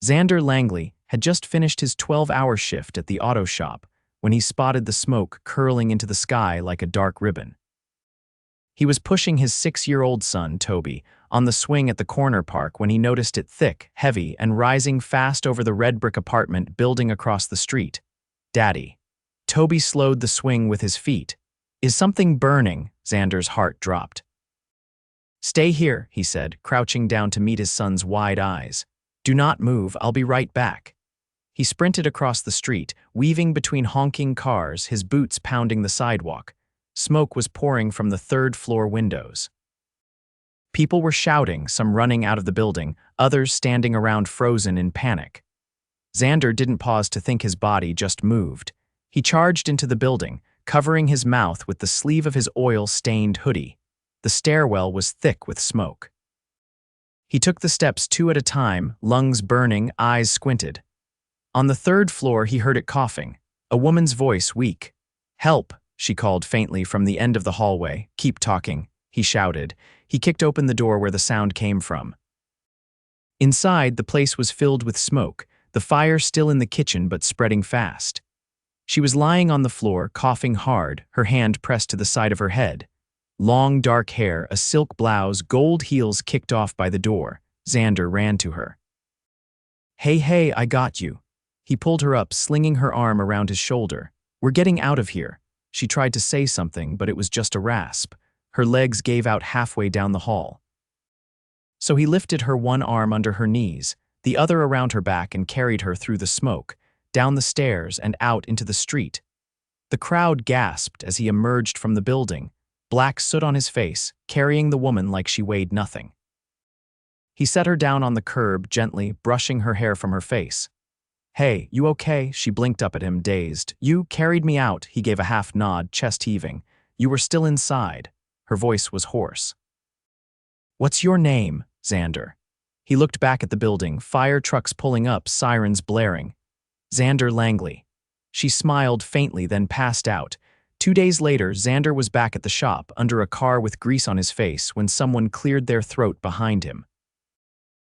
Xander Langley had just finished his 12-hour shift at the auto shop when he spotted the smoke curling into the sky like a dark ribbon. He was pushing his 6-year-old son, Toby, on the swing at the corner park when he noticed it thick, heavy, and rising fast over the red brick apartment building across the street. "Daddy." Toby slowed the swing with his feet. "Is something burning?" Xander's heart dropped. "Stay here," he said, crouching down to meet his son's wide eyes. "Do not move, I'll be right back." He sprinted across the street, weaving between honking cars, his boots pounding the sidewalk. Smoke was pouring from the third-floor windows. People were shouting, some running out of the building, others standing around frozen in panic. Xander didn't pause to think, his body just moved. He charged into the building, covering his mouth with the sleeve of his oil-stained hoodie. The stairwell was thick with smoke. He took the steps 2 at a time, lungs burning, eyes squinted. On the 3rd floor, he heard it coughing, a woman's voice weak. "Help," she called faintly from the end of the hallway. "Keep talking," he shouted. He kicked open the door where the sound came from. Inside, the place was filled with smoke, the fire still in the kitchen but spreading fast. She was lying on the floor, coughing hard, her hand pressed to the side of her head. Long, dark hair, a silk blouse, gold heels kicked off by the door. Xander ran to her. Hey, I got you." He pulled her up, slinging her arm around his shoulder. "We're getting out of here." She tried to say something, but it was just a rasp. Her legs gave out halfway down the hall. So he lifted her one arm under her knees, the other around her back, and carried her through the smoke, down the stairs and out into the street. The crowd gasped as he emerged from the building, black soot on his face, carrying the woman like she weighed nothing. He set her down on the curb, gently, brushing her hair from her face. "Hey, you okay?" She blinked up at him, dazed. "You carried me out." He gave a half nod, chest heaving. "You were still inside." Her voice was hoarse. "What's your name?" "Xander." He looked back at the building, fire trucks pulling up, sirens blaring. "Xander Langley." She smiled faintly, then passed out. 2 days later, Xander was back at the shop, under a car with grease on his face, when someone cleared their throat behind him.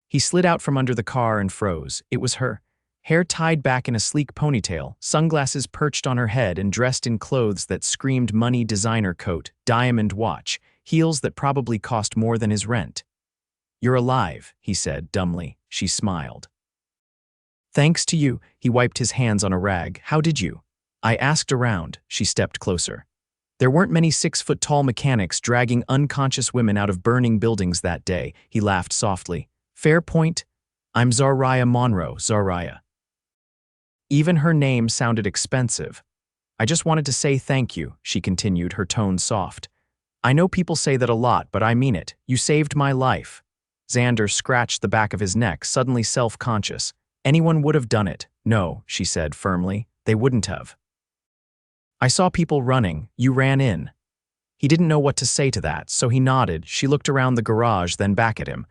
He slid out from under the car and froze. It was her. Hair tied back in a sleek ponytail, sunglasses perched on her head, and dressed in clothes that screamed money, designer coat, diamond watch, heels that probably cost more than his rent. "You're alive," he said dumbly. She smiled. "Thanks to you." He wiped his hands on a rag. "How did you?" "I asked around." She stepped closer. There weren't many 6-foot-tall mechanics dragging unconscious women out of burning buildings that day. He laughed softly. "Fair point. I'm Zariah Monroe, Zariah." Even her name sounded expensive. "I just wanted to say thank you," she continued, her tone soft. "I know people say that a lot, but I mean it. You saved my life." Xander scratched the back of his neck, suddenly self-conscious. "Anyone would have done it." "No," she said firmly. "They wouldn't have." "I saw people running. You ran in." He didn't know what to say to that, so he nodded. She looked around the garage, then back at him.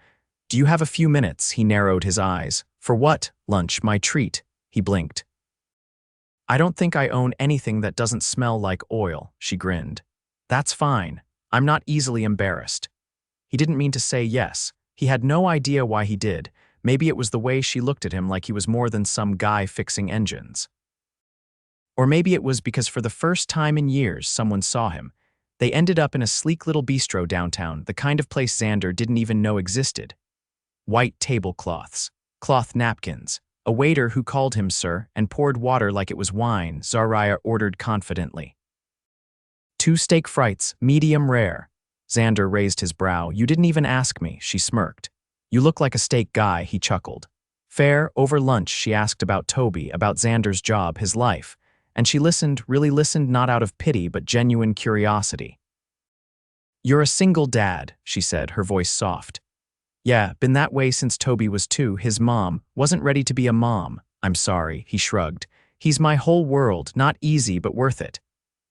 "Do you have a few minutes?" He narrowed his eyes. "For what?" "Lunch, my treat." He blinked. "I don't think I own anything that doesn't smell like oil," she grinned. "That's fine. I'm not easily embarrassed." He didn't mean to say yes. He had no idea why he did. Maybe it was the way she looked at him, like he was more than some guy fixing engines. Or maybe it was because for the first time in years someone saw him. They ended up in a sleek little bistro downtown, the kind of place Xander didn't even know existed. White tablecloths, cloth napkins, a waiter who called him sir and poured water like it was wine. Zariah ordered confidently. 2 steak frites, medium rare." Xander raised his brow. "You didn't even ask me," she smirked. "You look like a steak guy," he chuckled. "Fair." Over lunch, she asked about Toby, about Xander's job, his life. And she listened, really listened, not out of pity, but genuine curiosity. "You're a single dad," she said, her voice soft. "Yeah, been that way since Toby was 2. His mom wasn't ready to be a mom." "I'm sorry," he shrugged. "He's my whole world, not easy, but worth it."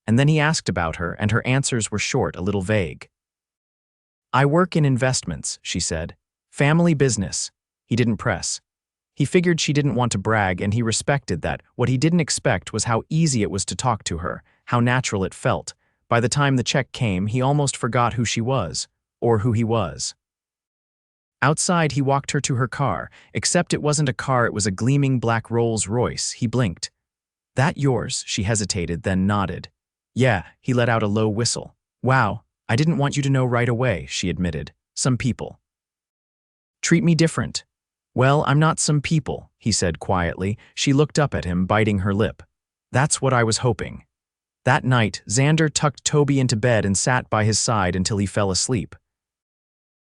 And then he asked about her, and her answers were short, a little vague. "I work in investments," she said. "Family business." He didn't press. He figured she didn't want to brag, and he respected that. What he didn't expect was how easy it was to talk to her, how natural it felt. By the time the check came, he almost forgot who she was, or who he was. Outside, he walked her to her car, except it wasn't a car, it was a gleaming black Rolls-Royce. He blinked. "That yours?" She hesitated, then nodded. "Yeah," he let out a low whistle. "Wow, I didn't want you to know right away," she admitted. "Some people treat me different." "Well, I'm not some people," he said quietly. She looked up at him, biting her lip. "That's what I was hoping." That night, Xander tucked Toby into bed and sat by his side until he fell asleep.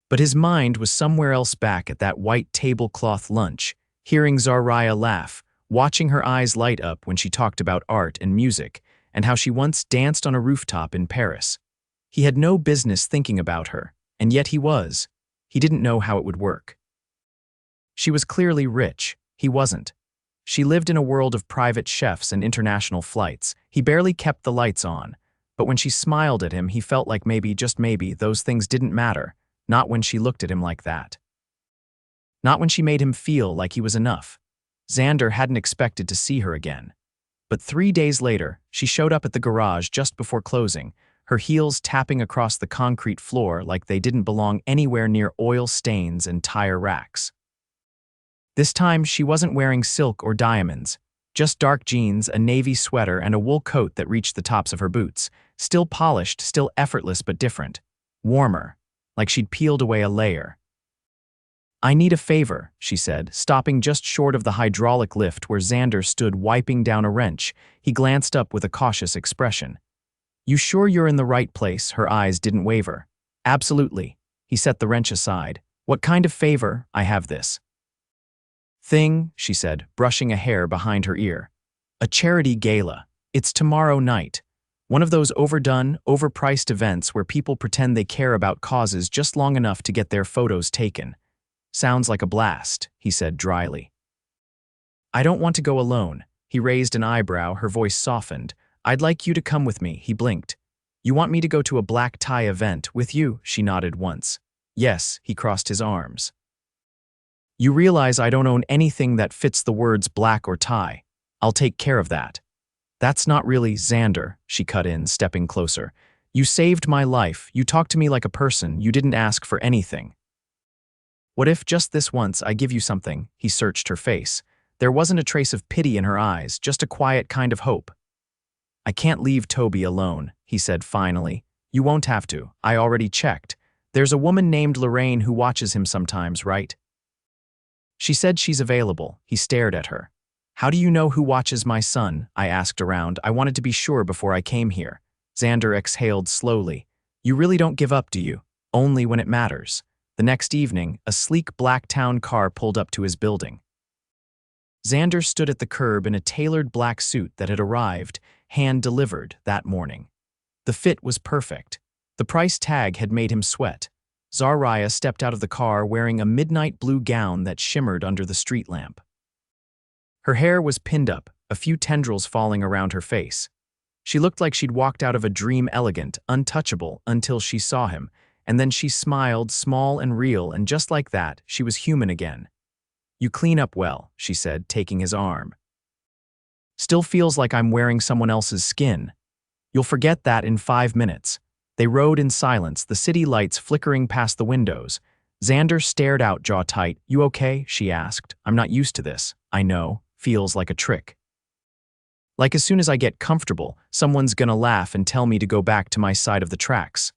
But his mind was somewhere else, back at that white tablecloth lunch, hearing Zariah laugh, watching her eyes light up when she talked about art and music, and how she once danced on a rooftop in Paris. He had no business thinking about her, and yet he was. He didn't know how it would work. She was clearly rich. He wasn't. She lived in a world of private chefs and international flights. He barely kept the lights on. But when she smiled at him, he felt like maybe, just maybe, those things didn't matter. Not when she looked at him like that. Not when she made him feel like he was enough. Xander hadn't expected to see her again. But 3 days later, she showed up at the garage just before closing, her heels tapping across the concrete floor like they didn't belong anywhere near oil stains and tire racks. This time, she wasn't wearing silk or diamonds, just dark jeans, a navy sweater, and a wool coat that reached the tops of her boots. Still polished, still effortless, but different. Warmer, like she'd peeled away a layer. "I need a favor," she said, stopping just short of the hydraulic lift where Xander stood wiping down a wrench. He glanced up with a cautious expression. "You sure you're in the right place?" Her eyes didn't waver. "Absolutely." He set the wrench aside. "What kind of favor?" "I have this thing," she said, brushing a hair behind her ear. "A charity gala. It's tomorrow night. One of those overdone, overpriced events where people pretend they care about causes just long enough to get their photos taken." "Sounds like a blast," he said dryly. "I don't want to go alone." He raised an eyebrow, her voice softened. "I'd like you to come with me." He blinked. "You want me to go to a black tie event with you?" She nodded once. "Yes." He crossed his arms. "You realize I don't own anything that fits the words black or tie. I'll take care of that." "That's not really Xander," she cut in, stepping closer. "You saved my life. You talked to me like a person. You didn't ask for anything. What if just this once I give you something?" He searched her face. There wasn't a trace of pity in her eyes, just a quiet kind of hope. "I can't leave Toby alone," he said finally. "You won't have to. I already checked. There's a woman named Lorraine who watches him sometimes, right?" She said she's available. He stared at her. "How do you know who watches my son?" I asked around. "I wanted to be sure before I came here." Xander exhaled slowly. "You really don't give up, do you? Only when it matters." The next evening, a sleek black town car pulled up to his building. Xander stood at the curb in a tailored black suit that had arrived, hand-delivered, that morning. The fit was perfect. The price tag had made him sweat. Zariah stepped out of the car wearing a midnight blue gown that shimmered under the street lamp. Her hair was pinned up, a few tendrils falling around her face. She looked like she'd walked out of a dream, elegant, untouchable, until she saw him, and then she smiled, small and real, and just like that, she was human again. "You clean up well," she said, taking his arm. "Still feels like I'm wearing someone else's skin." "You'll forget that in 5 minutes." They rode in silence, the city lights flickering past the windows. Xander stared out, jaw tight. "You okay?" she asked. "I'm not used to this." "I know. Feels like a trick. Like as soon as I get comfortable, someone's gonna laugh and tell me to go back to my side of the tracks."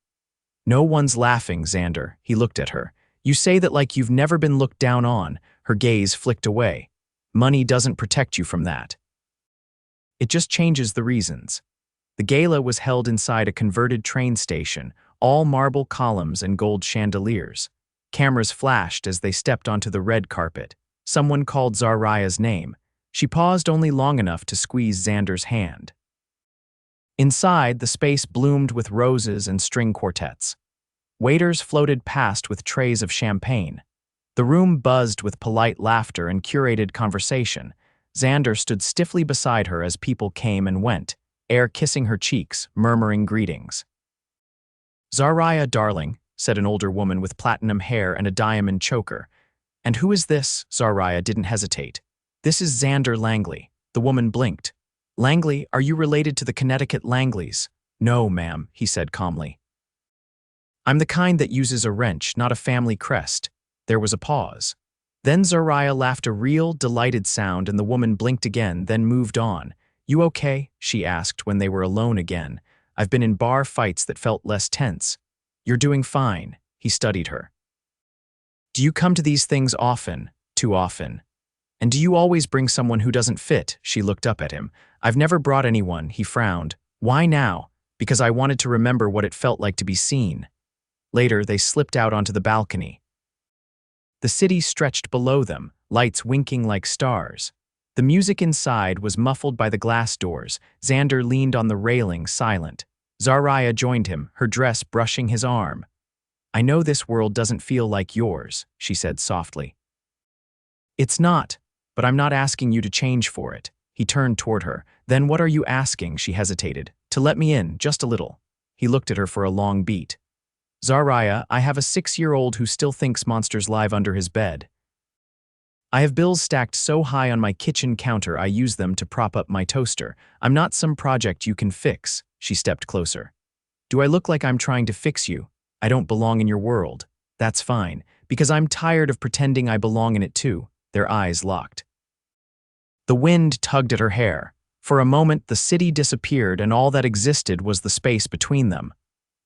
"No one's laughing, Xander." He looked at her. "You say that like you've never been looked down on." Her gaze flicked away. "Money doesn't protect you from that. It just changes the reasons." The gala was held inside a converted train station, all marble columns and gold chandeliers. Cameras flashed as they stepped onto the red carpet. Someone called Zariah's name. She paused only long enough to squeeze Xander's hand. Inside, the space bloomed with roses and string quartets. Waiters floated past with trays of champagne. The room buzzed with polite laughter and curated conversation. Xander stood stiffly beside her as people came and went, air kissing her cheeks, murmuring greetings. "Zariah, darling," said an older woman with platinum hair and a diamond choker. "And who is this?" Zariah didn't hesitate. "This is Xander Langley." The woman blinked. "Langley, are you related to the Connecticut Langleys?" "No, ma'am," he said calmly. "I'm the kind that uses a wrench, not a family crest." There was a pause. Then Zariah laughed a real, delighted sound and the woman blinked again, then moved on. "You okay?" she asked when they were alone again. "I've been in bar fights that felt less tense." "You're doing fine," he studied her. "Do you come to these things often?" "Too often." "And do you always bring someone who doesn't fit?" She looked up at him. "I've never brought anyone," he frowned. "Why now?" "Because I wanted to remember what it felt like to be seen." Later, they slipped out onto the balcony. The city stretched below them, lights winking like stars. The music inside was muffled by the glass doors. Xander leaned on the railing, silent. Zariah joined him, her dress brushing his arm. "I know this world doesn't feel like yours," she said softly. "It's not, but I'm not asking you to change for it." He turned toward her. "Then what are you asking?" She hesitated. "To let me in, just a little." He looked at her for a long beat. "Zariah, I have a 6-year-old who still thinks monsters live under his bed. I have bills stacked so high on my kitchen counter I use them to prop up my toaster. I'm not some project you can fix." She stepped closer. "Do I look like I'm trying to fix you? I don't belong in your world." "That's fine, because I'm tired of pretending I belong in it too." Their eyes locked. The wind tugged at her hair. For a moment, the city disappeared and all that existed was the space between them.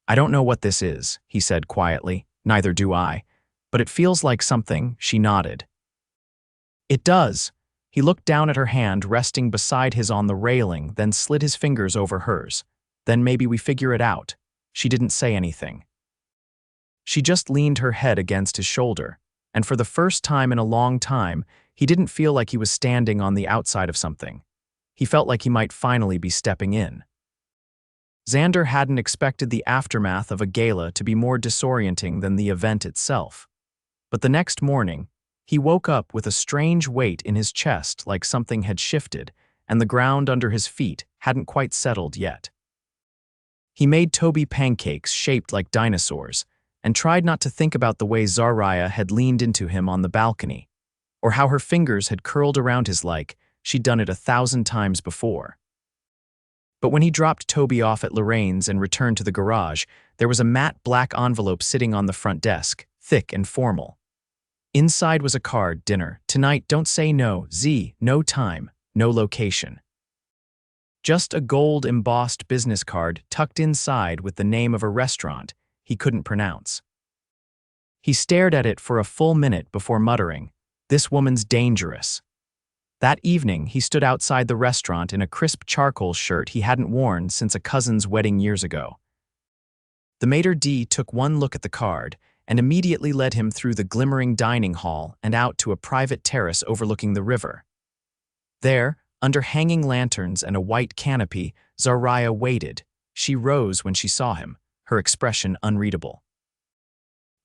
"I don't know what this is," he said quietly. "Neither do I. But it feels like something." She nodded. "It does." He looked down at her hand resting beside his on the railing, then slid his fingers over hers. "Then maybe we figure it out." She didn't say anything. She just leaned her head against his shoulder, and for the first time in a long time, he didn't feel like he was standing on the outside of something. He felt like he might finally be stepping in. Xander hadn't expected the aftermath of a gala to be more disorienting than the event itself. But the next morning, he woke up with a strange weight in his chest, like something had shifted, and the ground under his feet hadn't quite settled yet. He made Toby pancakes shaped like dinosaurs, and tried not to think about the way Zariah had leaned into him on the balcony, or how her fingers had curled around his like she'd done it 1,000 times before. But when he dropped Toby off at Lorraine's and returned to the garage, there was a matte black envelope sitting on the front desk, thick and formal. Inside was a card: "Dinner. Tonight, don't say no. Z. No time. No location." Just a gold-embossed business card tucked inside with the name of a restaurant he couldn't pronounce. He stared at it for a full minute before muttering, "This woman's dangerous." That evening, he stood outside the restaurant in a crisp charcoal shirt he hadn't worn since a cousin's wedding years ago. The maitre d' took one look at the card and immediately led him through the glimmering dining hall and out to a private terrace overlooking the river. There, under hanging lanterns and a white canopy, Zariah waited. She rose when she saw him, her expression unreadable.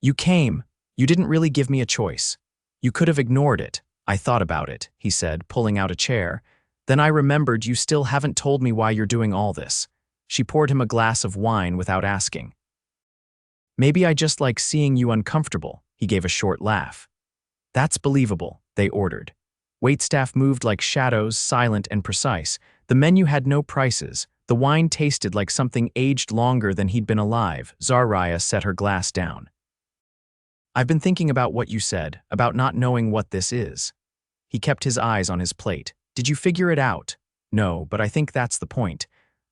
"You came. You didn't really give me a choice. You could have ignored it." "I thought about it," he said, pulling out a chair. "Then I remembered you still haven't told me why you're doing all this." She poured him a glass of wine without asking. "Maybe I just like seeing you uncomfortable." He gave a short laugh. "That's believable," they ordered. Waitstaff moved like shadows, silent and precise. The menu had no prices. The wine tasted like something aged longer than he'd been alive. Zariah set her glass down. "I've been thinking about what you said, about not knowing what this is." He kept his eyes on his plate. "Did you figure it out?" "No, but I think that's the point.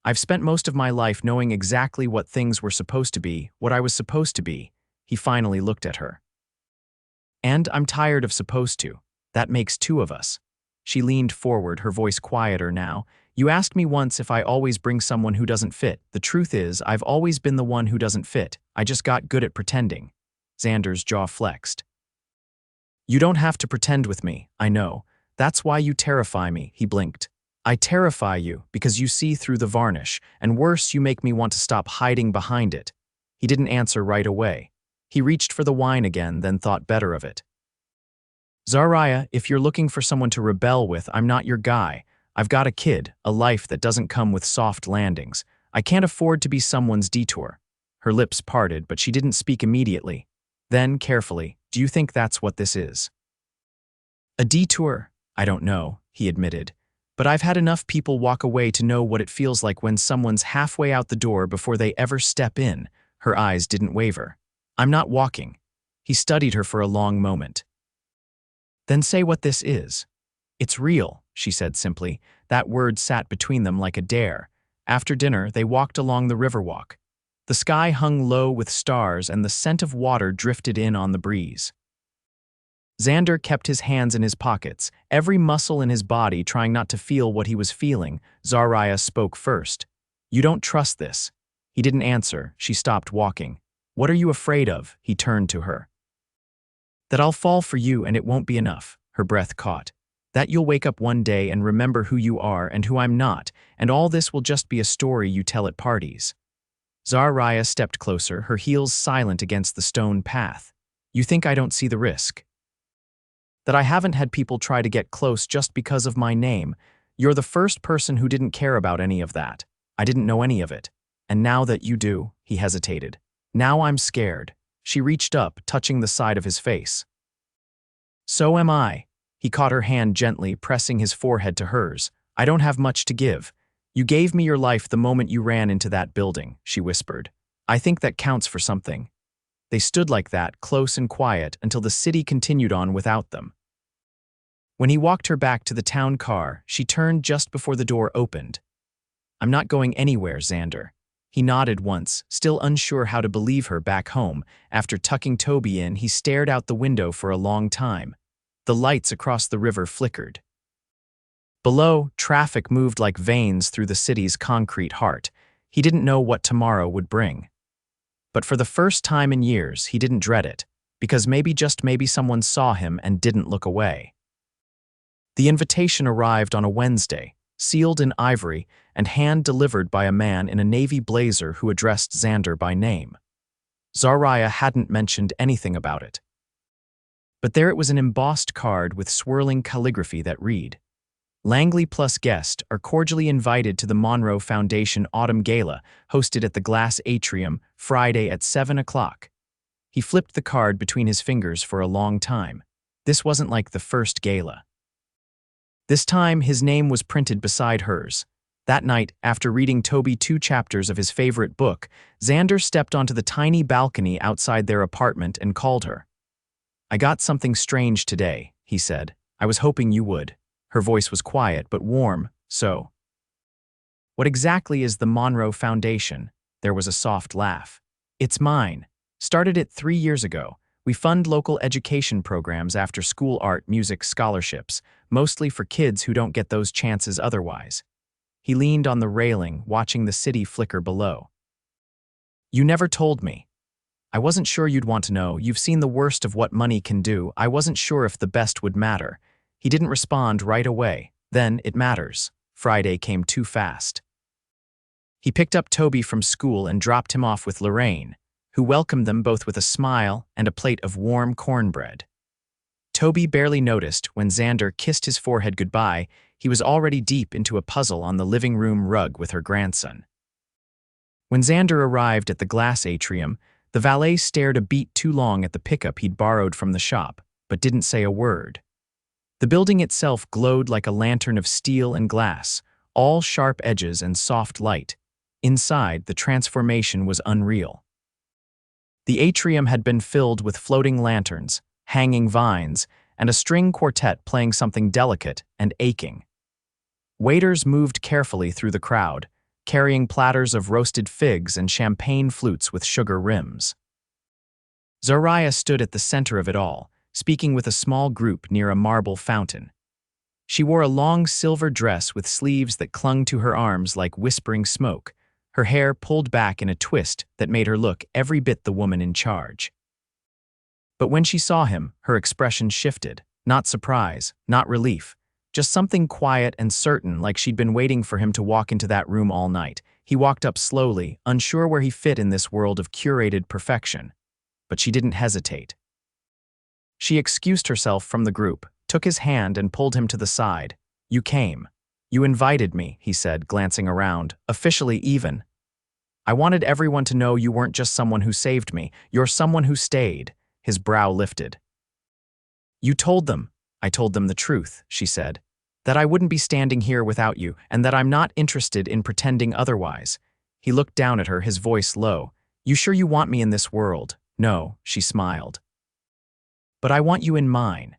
I've spent most of my life knowing exactly what things were supposed to be, what I was supposed to be." He finally looked at her. "And I'm tired of supposed to. That makes 2 of us." She leaned forward, her voice quieter now. "You asked me once if I always bring someone who doesn't fit. The truth is, I've always been the one who doesn't fit. I just got good at pretending." Xander's jaw flexed. "You don't have to pretend with me, I know. That's why you terrify me," he blinked. "I terrify you because you see through the varnish, and worse, you make me want to stop hiding behind it." He didn't answer right away. He reached for the wine again, then thought better of it. "Zariah, if you're looking for someone to rebel with, I'm not your guy. I've got a kid, a life that doesn't come with soft landings. I can't afford to be someone's detour." Her lips parted, but she didn't speak immediately. Then, carefully, "Do you think that's what this is?" "A detour? I don't know," he admitted. "But I've had enough people walk away to know what it feels like when someone's halfway out the door before they ever step in." Her eyes didn't waver. "I'm not walking." He studied her for a long moment. Then say what this is. It's real, she said simply. That word sat between them like a dare. After dinner, they walked along the riverwalk. The sky hung low with stars and the scent of water drifted in on the breeze. Xander kept his hands in his pockets, every muscle in his body trying not to feel what he was feeling. Zariah spoke first. You don't trust this. He didn't answer. She stopped walking. What are you afraid of? He turned to her. That I'll fall for you and it won't be enough, her breath caught. That you'll wake up one day and remember who you are and who I'm not, and all this will just be a story you tell at parties. Zariah stepped closer, her heels silent against the stone path. You think I don't see the risk? That I haven't had people try to get close just because of my name. You're the first person who didn't care about any of that. I didn't know any of it. And now that you do, he hesitated. Now I'm scared. She reached up, touching the side of his face. So am I. He caught her hand gently, pressing his forehead to hers. I don't have much to give. You gave me your life the moment you ran into that building, she whispered. I think that counts for something. They stood like that, close and quiet, until the city continued on without them. When he walked her back to the town car, she turned just before the door opened. I'm not going anywhere, Xander. He nodded once, still unsure how to believe her back home. After tucking Toby in, he stared out the window for a long time. The lights across the river flickered. Below, traffic moved like veins through the city's concrete heart. He didn't know what tomorrow would bring. But for the first time in years, he didn't dread it, because maybe just maybe someone saw him and didn't look away. The invitation arrived on a Wednesday, sealed in ivory and hand-delivered by a man in a navy blazer who addressed Xander by name. Zariah hadn't mentioned anything about it. But there it was, an embossed card with swirling calligraphy that read, Langley plus guest are cordially invited to the Monroe Foundation Autumn Gala, hosted at the Glass Atrium, Friday at 7 o'clock. He flipped the card between his fingers for a long time. This wasn't like the first gala. This time, his name was printed beside hers. That night, after reading Toby 2 chapters of his favorite book, Xander stepped onto the tiny balcony outside their apartment and called her. I got something strange today, he said. I was hoping you would. Her voice was quiet but warm, so. What exactly is the Monroe Foundation? There was a soft laugh. It's mine. Started it 3 years ago. We fund local education programs, after school art, music scholarships, mostly for kids who don't get those chances otherwise. He leaned on the railing, watching the city flicker below. You never told me. I wasn't sure you'd want to know. You've seen the worst of what money can do. I wasn't sure if the best would matter. He didn't respond right away. Then, it matters. Friday came too fast. He picked up Toby from school and dropped him off with Lorraine, who welcomed them both with a smile and a plate of warm cornbread. Toby barely noticed when Xander kissed his forehead goodbye. He was already deep into a puzzle on the living room rug with her grandson. When Xander arrived at the Glass Atrium, the valet stared a beat too long at the pickup he'd borrowed from the shop, but didn't say a word. The building itself glowed like a lantern of steel and glass, all sharp edges and soft light. Inside, the transformation was unreal. The atrium had been filled with floating lanterns, hanging vines, and a string quartet playing something delicate and aching. Waiters moved carefully through the crowd, carrying platters of roasted figs and champagne flutes with sugar rims. Zariah stood at the center of it all, speaking with a small group near a marble fountain. She wore a long silver dress with sleeves that clung to her arms like whispering smoke, her hair pulled back in a twist that made her look every bit the woman in charge. But when she saw him, her expression shifted. Not surprise, not relief, just something quiet and certain, like she'd been waiting for him to walk into that room all night. He walked up slowly, unsure where he fit in this world of curated perfection. But she didn't hesitate. She excused herself from the group, took his hand and pulled him to the side. You came. You invited me, he said, glancing around, officially even. I wanted everyone to know you weren't just someone who saved me, you're someone who stayed. His brow lifted. You told them. I told them the truth, she said. That I wouldn't be standing here without you, and that I'm not interested in pretending otherwise. He looked down at her, his voice low. You sure you want me in this world? No, she smiled. But I want you in mine.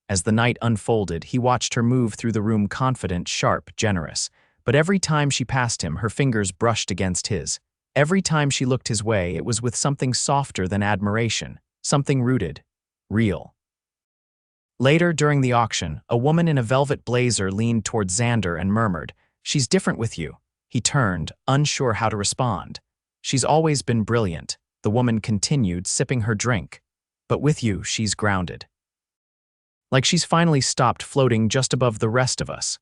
As the night unfolded, he watched her move through the room confident, sharp, generous. But every time she passed him, her fingers brushed against his. Every time she looked his way, it was with something softer than admiration, something rooted, real. Later, during the auction, a woman in a velvet blazer leaned toward Xander and murmured, "She's different with you." He turned, unsure how to respond. "She's always been brilliant," the woman continued, sipping her drink. "But with you, she's grounded. Like she's finally stopped floating just above the rest of us."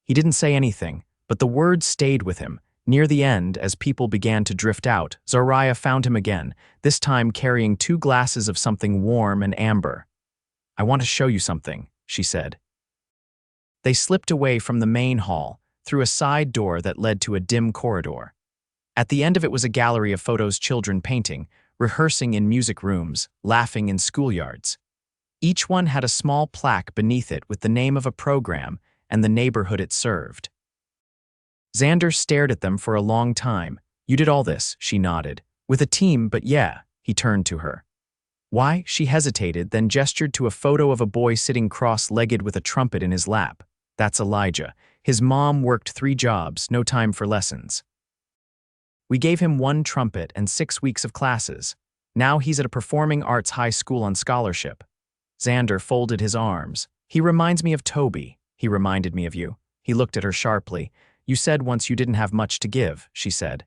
He didn't say anything, but the words stayed with him. Near the end, as people began to drift out, Zariah found him again, this time carrying 2 glasses of something warm and amber. "I want to show you something," she said. They slipped away from the main hall, through a side door that led to a dim corridor. At the end of it was a gallery of photos, children painting, rehearsing in music rooms, laughing in schoolyards. Each one had a small plaque beneath it with the name of a program and the neighborhood it served. Xander stared at them for a long time. "You did all this," she nodded. "With a team, but yeah," he turned to her. "Why?" She hesitated, then gestured to a photo of a boy sitting cross-legged with a trumpet in his lap. "That's Elijah. His mom worked 3 jobs, no time for lessons. We gave him 1 trumpet and 6 weeks of classes. Now he's at a performing arts high school on scholarship." Xander folded his arms. "He reminds me of Toby." "He reminded me of you." He looked at her sharply. "You said once you didn't have much to give," she said.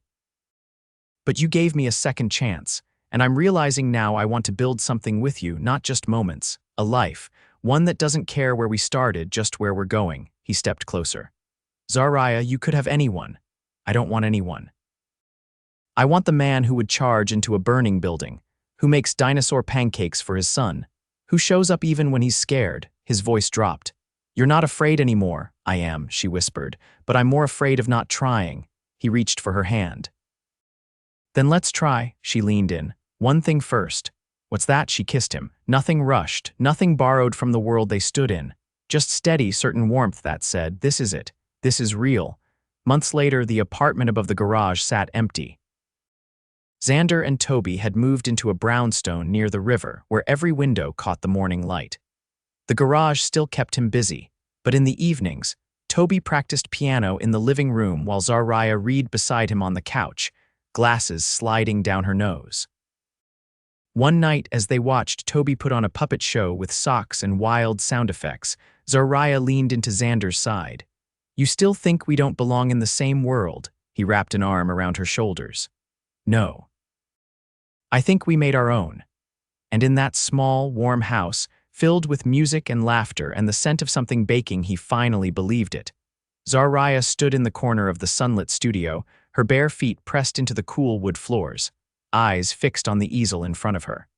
"But you gave me a second chance, and I'm realizing now I want to build something with you, not just moments, a life, one that doesn't care where we started, just where we're going." He stepped closer. "Zariah, you could have anyone. I don't want anyone. I want the man who would charge into a burning building, who makes dinosaur pancakes for his son, who shows up even when he's scared." His voice dropped. "You're not afraid anymore." "I am," she whispered, "but I'm more afraid of not trying." He reached for her hand. "Then let's try." She leaned in. "One thing first." "What's that?" She kissed him. Nothing rushed, nothing borrowed from the world they stood in. Just steady, certain warmth that said, "This is it. This is real." Months later, the apartment above the garage sat empty. Xander and Toby had moved into a brownstone near the river where every window caught the morning light. The garage still kept him busy, but in the evenings, Toby practiced piano in the living room while Zariah read beside him on the couch, glasses sliding down her nose. One night, as they watched Toby put on a puppet show with socks and wild sound effects, Zariah leaned into Xander's side. "You still think we don't belong in the same world?" He wrapped an arm around her shoulders. "No. I think we made our own." And in that small, warm house, filled with music and laughter and the scent of something baking, he finally believed it. Zariah stood in the corner of the sunlit studio, her bare feet pressed into the cool wood floors, eyes fixed on the easel in front of her.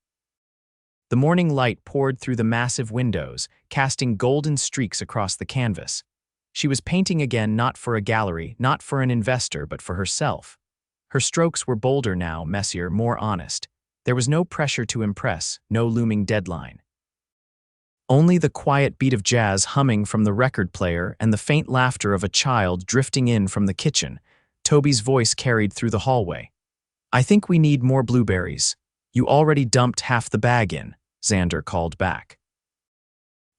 The morning light poured through the massive windows, casting golden streaks across the canvas. She was painting again, not for a gallery, not for an investor, but for herself. Her strokes were bolder now, messier, more honest. There was no pressure to impress, no looming deadline. Only the quiet beat of jazz humming from the record player and the faint laughter of a child drifting in from the kitchen. Toby's voice carried through the hallway. "I think we need more blueberries. You already dumped half the bag in," Xander called back.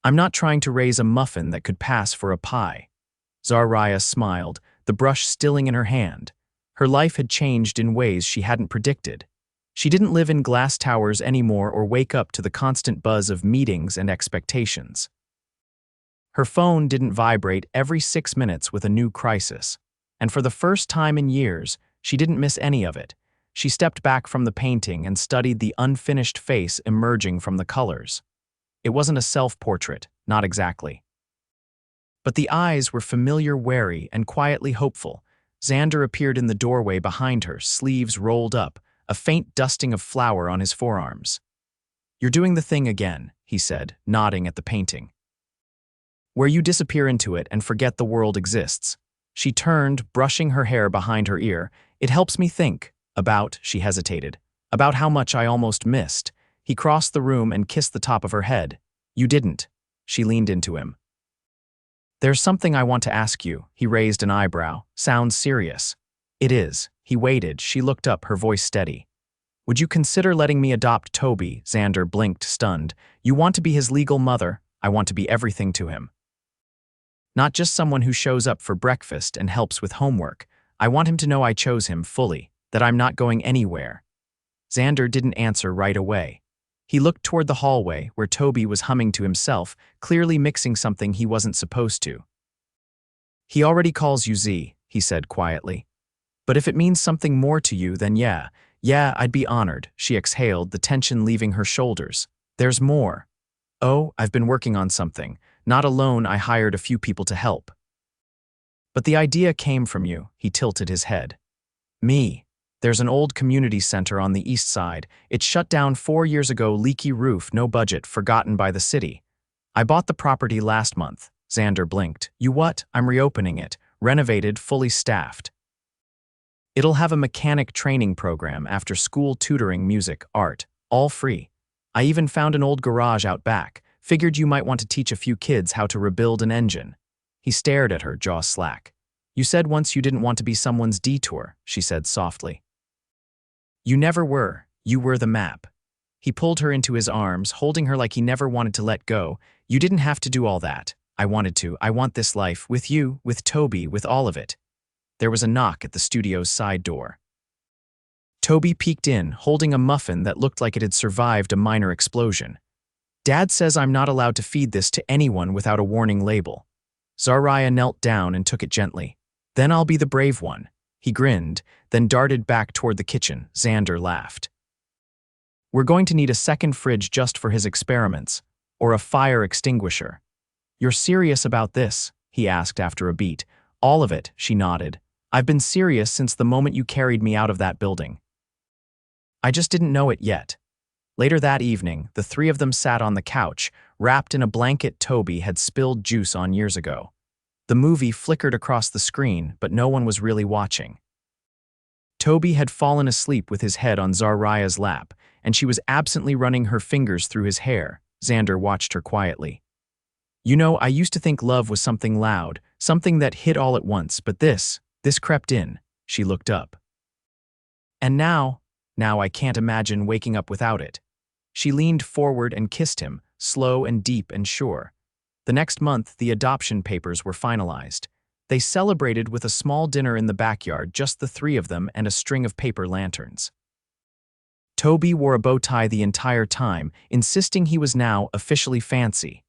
"I'm not trying to raise a muffin that could pass for a pie." Zariah smiled, the brush stilling in her hand. Her life had changed in ways she hadn't predicted. She didn't live in glass towers anymore or wake up to the constant buzz of meetings and expectations. Her phone didn't vibrate every 6 minutes with a new crisis. And for the first time in years, she didn't miss any of it. She stepped back from the painting and studied the unfinished face emerging from the colors. It wasn't a self-portrait, not exactly. But the eyes were familiar, wary, and quietly hopeful. Xander appeared in the doorway behind her, sleeves rolled up, a faint dusting of flour on his forearms. "You're doing the thing again," he said, nodding at the painting. "Where you disappear into it and forget the world exists." She turned, brushing her hair behind her ear. "It helps me think about," she hesitated, "about how much I almost missed." He crossed the room and kissed the top of her head. "You didn't." She leaned into him. "There's something I want to ask you." He raised an eyebrow. "Sounds serious." "It is." He waited. She looked up, her voice steady. Would you consider letting me adopt Toby? Xander blinked, stunned. You want to be his legal mother. I want to be everything to him. Not just someone who shows up for breakfast and helps with homework. I want him to know I chose him fully, that I'm not going anywhere. Xander didn't answer right away. He looked toward the hallway where Toby was humming to himself, clearly mixing something he wasn't supposed to. He already calls you Z, he said quietly. But if it means something more to you, then yeah, I'd be honored, she exhaled, the tension leaving her shoulders. There's more. Oh, I've been working on something. Not alone, I hired a few people to help. But the idea came from you, he tilted his head. Me. There's an old community center on the east side. It shut down 4 years ago, leaky roof, no budget, forgotten by the city. I bought the property last month. Xander blinked. You what? I'm reopening it. Renovated, fully staffed. It'll have a mechanic training program, after school tutoring, music, art, all free. I even found an old garage out back. Figured you might want to teach a few kids how to rebuild an engine. He stared at her, jaw slack. You said once you didn't want to be someone's detour, she said softly. You never were. You were the map. He pulled her into his arms, holding her like he never wanted to let go. You didn't have to do all that. I wanted to. I want this life, with you, with Toby, with all of it. There was a knock at the studio's side door. Toby peeked in, holding a muffin that looked like it had survived a minor explosion. Dad says I'm not allowed to feed this to anyone without a warning label. Zariah knelt down and took it gently. Then I'll be the brave one. He grinned, then darted back toward the kitchen. Xander laughed. We're going to need a second fridge just for his experiments, or a fire extinguisher. You're serious about this? He asked after a beat. All of it, she nodded. I've been serious since the moment you carried me out of that building. I just didn't know it yet. Later that evening, the three of them sat on the couch, wrapped in a blanket Toby had spilled juice on years ago. The movie flickered across the screen, but no one was really watching. Toby had fallen asleep with his head on Zariah's lap, and she was absently running her fingers through his hair. Xander watched her quietly. You know, I used to think love was something loud, something that hit all at once, but this crept in. She looked up. And now I can't imagine waking up without it. She leaned forward and kissed him, slow and deep and sure. The next month, the adoption papers were finalized. They celebrated with a small dinner in the backyard, just the three of them and a string of paper lanterns. Toby wore a bow tie the entire time, insisting he was now officially fancy.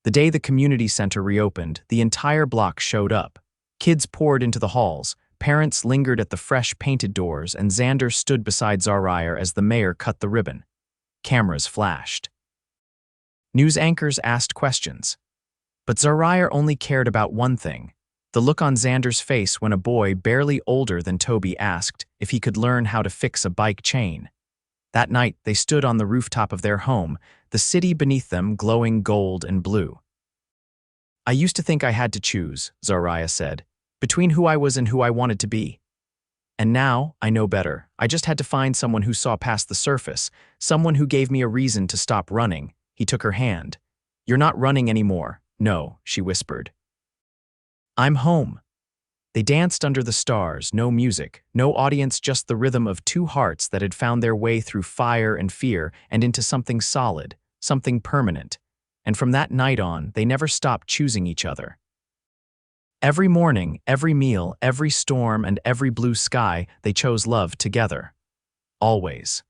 The day the community center reopened, the entire block showed up. Kids poured into the halls, parents lingered at the fresh painted doors, and Xander stood beside Zariah as the mayor cut the ribbon. Cameras flashed. News anchors asked questions. But Zariah only cared about one thing, the look on Xander's face when a boy barely older than Toby asked if he could learn how to fix a bike chain. That night, they stood on the rooftop of their home, the city beneath them glowing gold and blue. I used to think I had to choose, Zariah said, between who I was and who I wanted to be. And now, I know better. I just had to find someone who saw past the surface, someone who gave me a reason to stop running. He took her hand. You're not running anymore. No, she whispered. I'm home. They danced under the stars, no music, no audience, just the rhythm of two hearts that had found their way through fire and fear and into something solid, something permanent. And from that night on, they never stopped choosing each other. Every morning, every meal, every storm, and every blue sky, they chose love together. Always.